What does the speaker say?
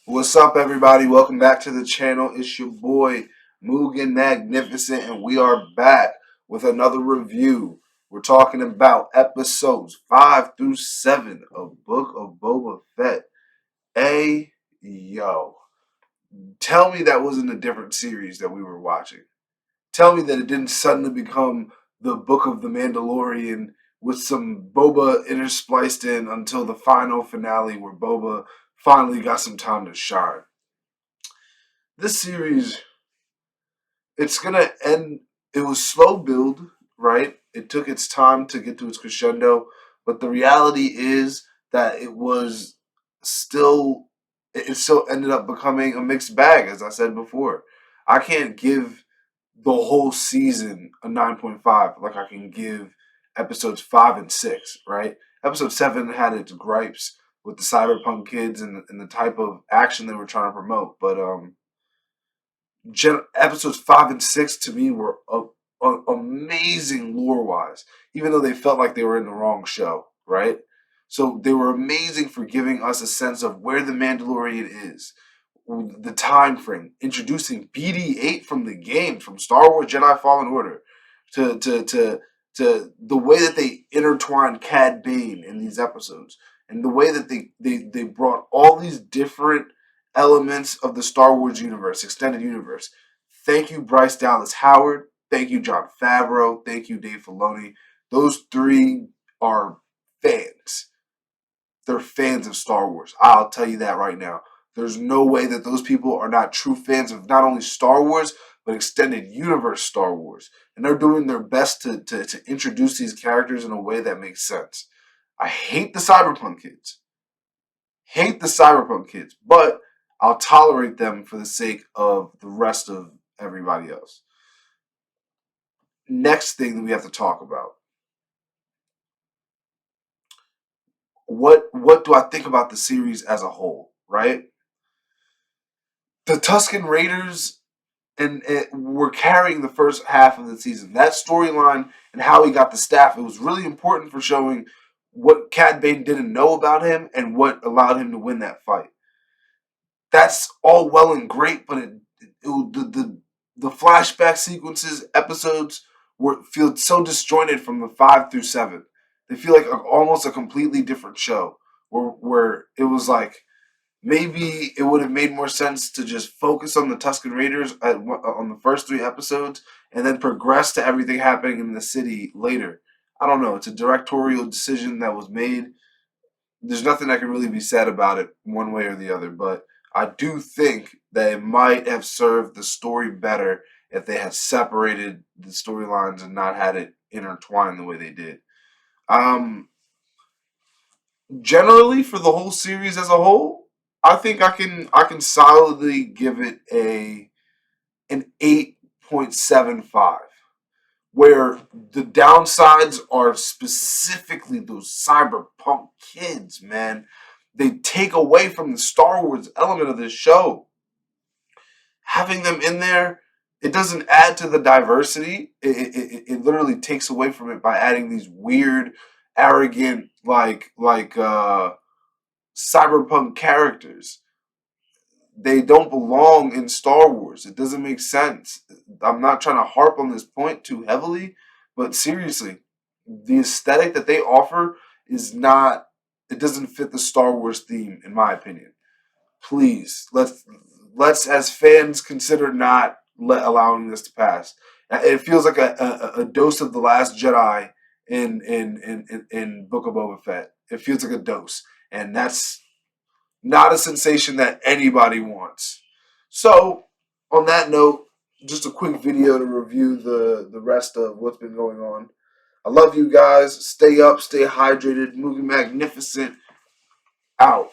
What's up, everybody? Welcome back to the channel. It's your boy Mugen Magnificent, and we are back with another review. We're talking about episodes 5 through 7 of Book of Boba Fett. Hey, yo. Tell me that wasn't a different series that we were watching. Tell me that it didn't suddenly become the Book of the Mandalorian with some Boba interspliced in until the final finale where Boba finally got some time to shine. This series, it's gonna end. It was slow build, right? It took its time to get to its crescendo, but the reality is that still it still ended up becoming a mixed bag, as I said before. I can't give the whole season a 9.5 like I can give episodes 5 and 6, right? Episode 7 had its gripes with the cyberpunk kids and the type of action they were trying to promote, but episodes 5 and 6 to me were amazing lore wise, even though they felt like they were in the wrong show, right? So they were amazing for giving us a sense of where the Mandalorian is, the time frame, introducing BD-8 from the game, from Star Wars Jedi Fallen Order, to the way that they intertwined Cad Bane in these episodes, and the way that they brought all these different elements of the Star Wars universe, extended universe. Thank you, Bryce Dallas Howard. Thank you, Jon Favreau. Thank you, Dave Filoni. Those three are fans. They're fans of Star Wars. I'll tell you that right now. There's no way that those people are not true fans of not only Star Wars, but extended universe Star Wars. And they're doing their best to introduce these characters in a way that makes sense. I hate the cyberpunk kids. Hate the cyberpunk kids, but I'll tolerate them for the sake of the rest of everybody else. Next thing that we have to talk about. What do I think about the series as a whole, right? The Tusken Raiders and were carrying the first half of the season. That storyline and how he got the staff, it was really important for showing what Cad Bane didn't know about him and what allowed him to win that fight. That's all well and great, but the flashback sequences, episodes feel so disjointed from the 5 through 7. They feel like almost a completely different show, where it was like maybe it would have made more sense to just focus on the Tusken Raiders on the first 3 episodes and then progress to everything happening in the city later. I don't know. It's a directorial decision that was made. There's nothing that can really be said about it one way or the other, but I do think that it might have served the story better if they had separated the storylines and not had it intertwined the way they did. Um, Generally, for the whole series as a whole, I think I can solidly give it an 8.75, where the downsides are specifically those cyberpunk kids, man. They take away from the Star Wars element of this show. Having them in there, it doesn't add to the diversity. It literally takes away from it by adding these weird, arrogant, cyberpunk characters. They don't belong in Star Wars. It doesn't make sense. I'm not trying to harp on this point too heavily, but seriously, the aesthetic that they offer is not. It doesn't fit the Star Wars theme, in my opinion. Please, let's as fans consider not allowing this to pass. It feels like a dose of the Last Jedi in Book of Boba Fett. It feels like a dose, and that's not a sensation that anybody wants. So, on that note, just a quick video to review the rest of what's been going on. I love you guys. Stay up, stay hydrated. Movie Magnificent out.